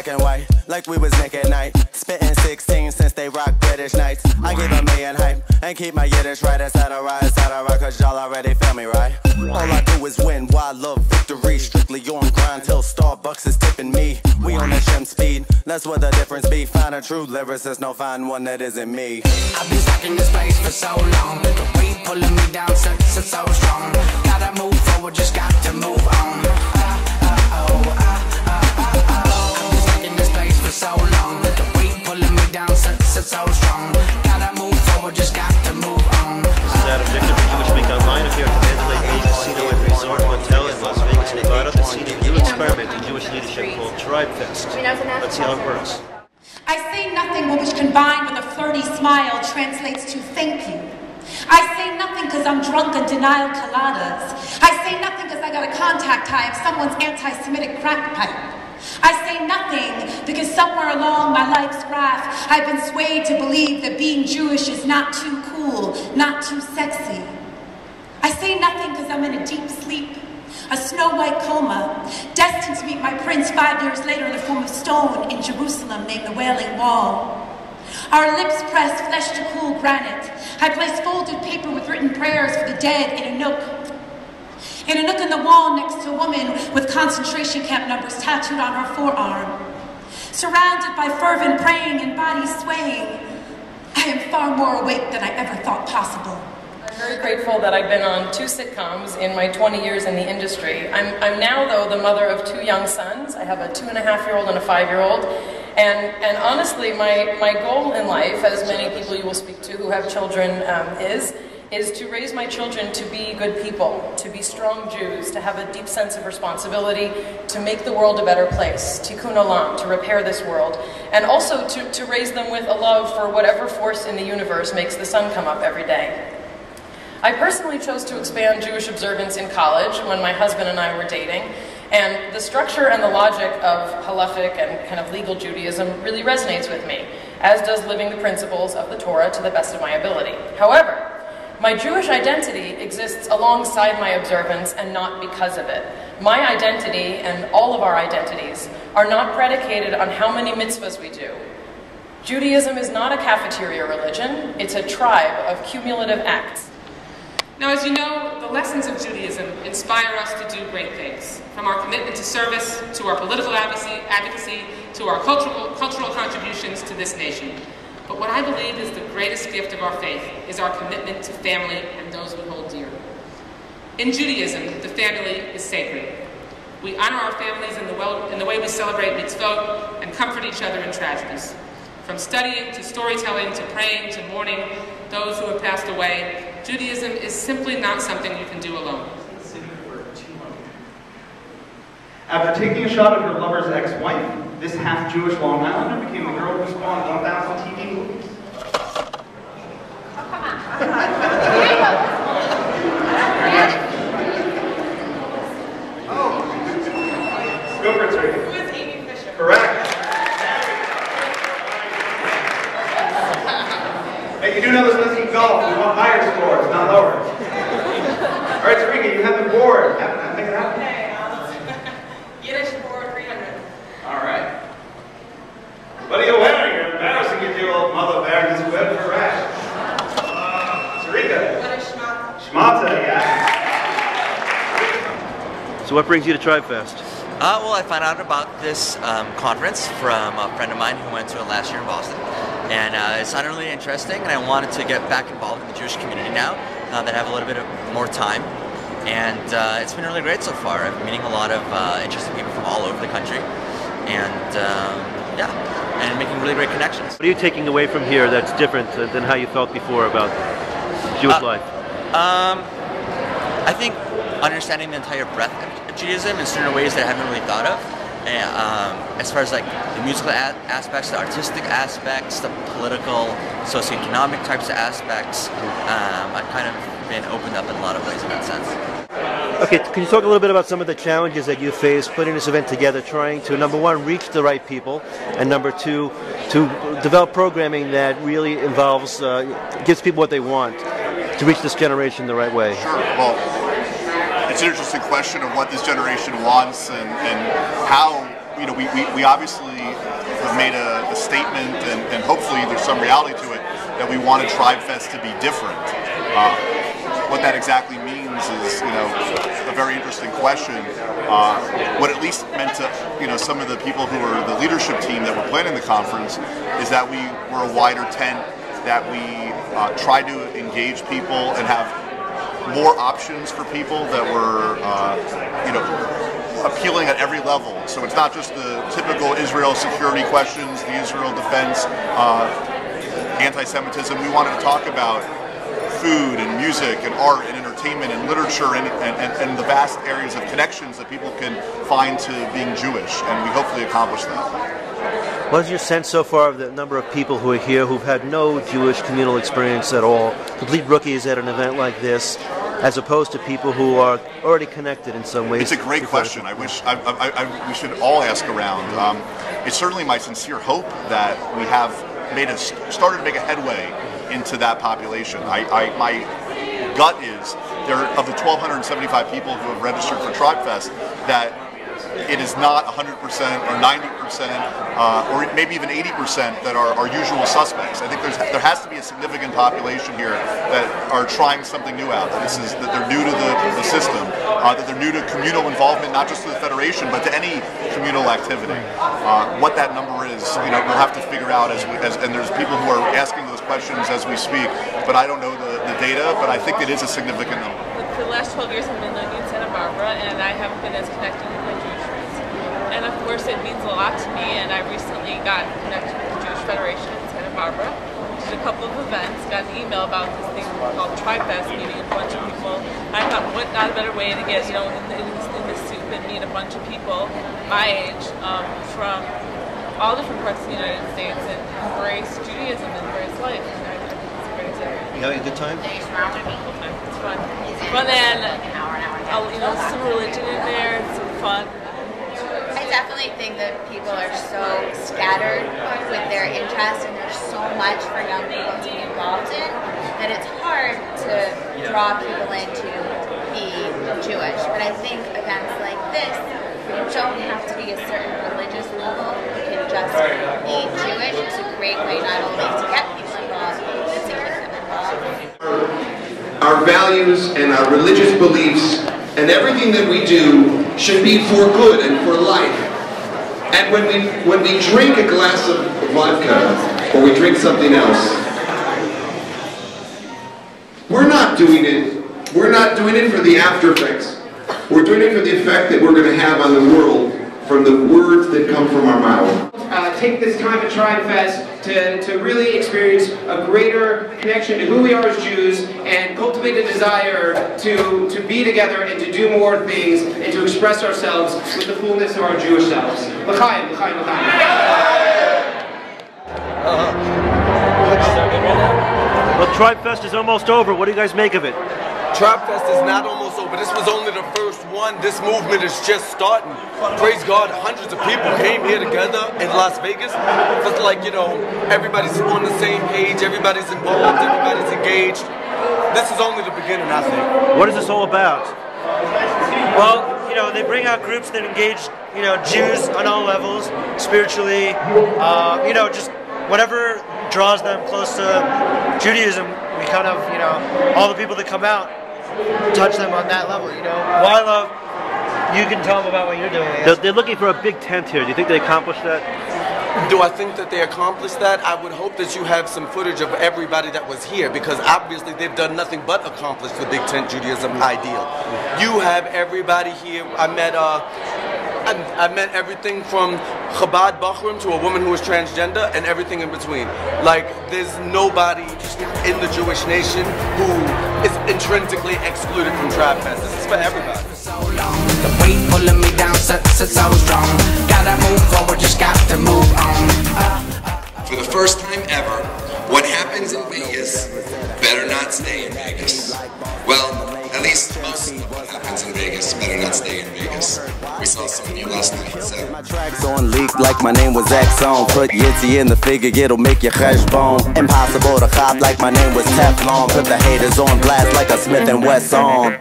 black and white, like we was Nick at night. Spitting 16 since they rock British nights. I give a million hype and keep my Yiddish right. It's how to ride, cause y'all already feel me, right? All I do is win, why I love victory. Strictly on grind till Starbucks is tipping me. We on that shim speed, that's what the difference be. Find a true lyricist, no find one that isn't me. I've been stuck in this place for so long. The weight pulling me down, so strong. Gotta move forward, just got to move on. I've been stuck in this place for so long. The weight pulling me down, so strong. Gotta move forward, just got to move on. This is Adam Victor from Jewish Week Online. I'm here at the Mandalay Bay Casino and Resort Hotel in Las Vegas, Nevada to see a new experiment in Jewish leadership called TribeFest. Let's see how it works. I say nothing which combined with a flirty smile translates to thank you. I say nothing because I'm drunk on denial coladas. I say nothing because I got a contact high of someone's anti-Semitic crack pipe. I say nothing because somewhere along my life's graph I've been swayed to believe that being Jewish is not too cool, not too sexy. I say nothing because I'm in a deep sleep, a snow-white coma, destined to meet my prince 5 years later in the form of stone in Jerusalem named the Wailing Wall. Our lips pressed flesh to cool granite. I place folded paper with written prayers for the dead in a nook. In a nook in the wall next to a woman with concentration camp numbers tattooed on her forearm. Surrounded by fervent praying and bodies swaying, I am far more awake than I ever thought possible. I'm very grateful that I've been on 2 sitcoms in my 20 years in the industry. I'm now, though, the mother of 2 young sons. I have a 2.5-year-old and a 5-year-old. And honestly, my goal in life, as many people you will speak to who have children, is to raise my children to be good people, to be strong Jews, to have a deep sense of responsibility, to make the world a better place, tikkun olam, to repair this world, and also to raise them with a love for whatever force in the universe makes the sun come up every day. I personally chose to expand Jewish observance in college when my husband and I were dating, and the structure and the logic of halachic and kind of legal Judaism really resonates with me, as does living the principles of the Torah to the best of my ability. However, my Jewish identity exists alongside my observance and not because of it. My identity, and all of our identities, are not predicated on how many mitzvahs we do. Judaism is not a cafeteria religion, it's a tribe of cumulative acts. Now, as you know, the lessons of Judaism inspire us to do great things, from our commitment to service, to our political advocacy, to our cultural contributions to this nation. But what I believe is the greatest gift of our faith is our commitment to family and those we hold dear. In Judaism, the family is sacred. We honor our families in the way we celebrate mitzvot and comfort each other in tragedies. From studying to storytelling to praying to mourning those who have passed away, Judaism is simply not something you can do alone. After taking a shot at her lover's ex-wife, this half-Jewish Long Islander became the girl who spawned 1,000 TV movies. Oh, come on. Go for it, Ricky. Who is Amy Fisher? Correct. Hey, you do know this doesn't golf. We want higher scores, not lower. All right, Tarika, you have the board. Make it happen. Yiddish board 300. All right. What are you wearing? You're embarrassing you, dear old mother bear. This web for rash. Tarika. What is schmata? Schmata, yeah. So what brings you to TribeFest? Well, I found out about this conference from a friend of mine who went to it last year in Boston. And it sounded really interesting, and I wanted to get back involved in the Jewish community now that I have a little bit more time. And it's been really great so far. I'm meeting a lot of interesting people from all over the country. And yeah, and making really great connections. What are you taking away from here that's different than how you felt before about Jewish life? I think understanding the entire breadth of Judaism in certain ways that I haven't really thought of. As far as like the musical aspects, the artistic aspects, the political, socioeconomic types of aspects, I've kind of been opened up in a lot of ways in that sense. Okay, can you talk a little bit about some of the challenges that you face putting this event together, trying to, number one, reach the right people, and number two, to develop programming that really involves, gives people what they want to reach this generation the right way? Sure. Well, it's an interesting question of what this generation wants and how we obviously have made a statement, and hopefully there's some reality to it, that we wanted TribeFest to be different. What that exactly means is, a very interesting question. What at least meant to, some of the people who are the leadership team that were planning the conference is that we were a wider tent, that we tried to engage people and have more options for people that were, appealing at every level. So it's not just the typical Israel security questions, the Israel defense, anti-Semitism. We wanted to talk about food and music and art and entertainment and literature and the vast areas of connections that people can find to being Jewish, and we hopefully accomplish that. What is your sense so far of the number of people who are here who've had no Jewish communal experience at all, complete rookies at an event like this, as opposed to people who are already connected in some ways? It's a great question. I wish we should all ask around. It's certainly my sincere hope that we have started to make a headway into that population. My gut is there of the 1,275 people who have registered for TribeFest that it is not 100% or 90% or maybe even 80% that are our usual suspects. I think there has to be a significant population here that are trying something new out. That they're new to the system, that they're new to communal involvement, not just to the Federation, but to any communal activity. What that number is, we'll have to figure out and there's people who are asking those questions as we speak. But I don't know the data, but I think it is a significant number. For the last 12 years, I've been living in Santa Barbara, and I haven't been as connected with my Jewish friends. And of course, it means a lot to me, and I recently got connected with the Jewish Federation in Santa Barbara. Did a couple of events, got an email about this thing called TribeFest, meeting a bunch of people. I thought, what not a better way to get, in the soup and meet a bunch of people my age from all different parts of the United States and embrace Judaism and embrace life. And I think it's a great experience. You having a good time? It's fun. It's fun, and some religion in there, and some fun. I definitely think that people are so scattered with their interests, and there's so much for young people to be involved in that it's hard to draw people in to be Jewish. But I think events like this, you don't have to be a certain religious level. You can just be Jewish. It's a great way not only to get people involved, but to keep them involved. Our values and our religious beliefs and everything that we do should be for good and for life. And when we drink a glass of vodka or we drink something else, we're not doing it. We're not doing it for the after effects. We're doing it for the effect that we're going to have on the world from the words that come from our mouth. Take this time at TribeFest to really experience a greater connection to who we are as Jews and cultivate a desire to be together and to do more things and to express ourselves with the fullness of our Jewish selves. L'chaim, l'chaim, l'chaim. Well, TribeFest is almost over. What do you guys make of it? TribeFest is not almost over. This was only the first one. This movement is just starting. Praise God, hundreds of people came here together in Las Vegas. It's like, everybody's on the same page, everybody's involved, everybody's engaged. This is only the beginning, I think. What is this all about? Well, they bring out groups that engage, Jews on all levels, spiritually, just whatever draws them close to Judaism. We kind of, all the people that come out, touch them on that level, While you can tell them about what you're doing. They're looking for a big tent here. Do you think they accomplished that? Do I think that they accomplished that? I would hope that you have some footage of everybody that was here, because obviously they've done nothing but accomplish the Big Tent Judaism ideal. You have everybody here. I met everything from Chabad Bachrim to a woman who was transgender and everything in between. Like, there's nobody in the Jewish nation who is intrinsically excluded from TribeFest. This is for everybody. The weight pulling me down, so strong. Gotta move forward, just got to move on. For the first time ever, what happens in Vegas better not stay in Vegas. Well, at least most of what happens in Vegas better not stay in Vegas. We saw some of you last night, so. My tracks on leak like my name was X-On. Put Yitzy in the figure, it'll make you cheshbon. Impossible to hop like my name was Teflon. Put the haters on blast like a Smith & Wesson.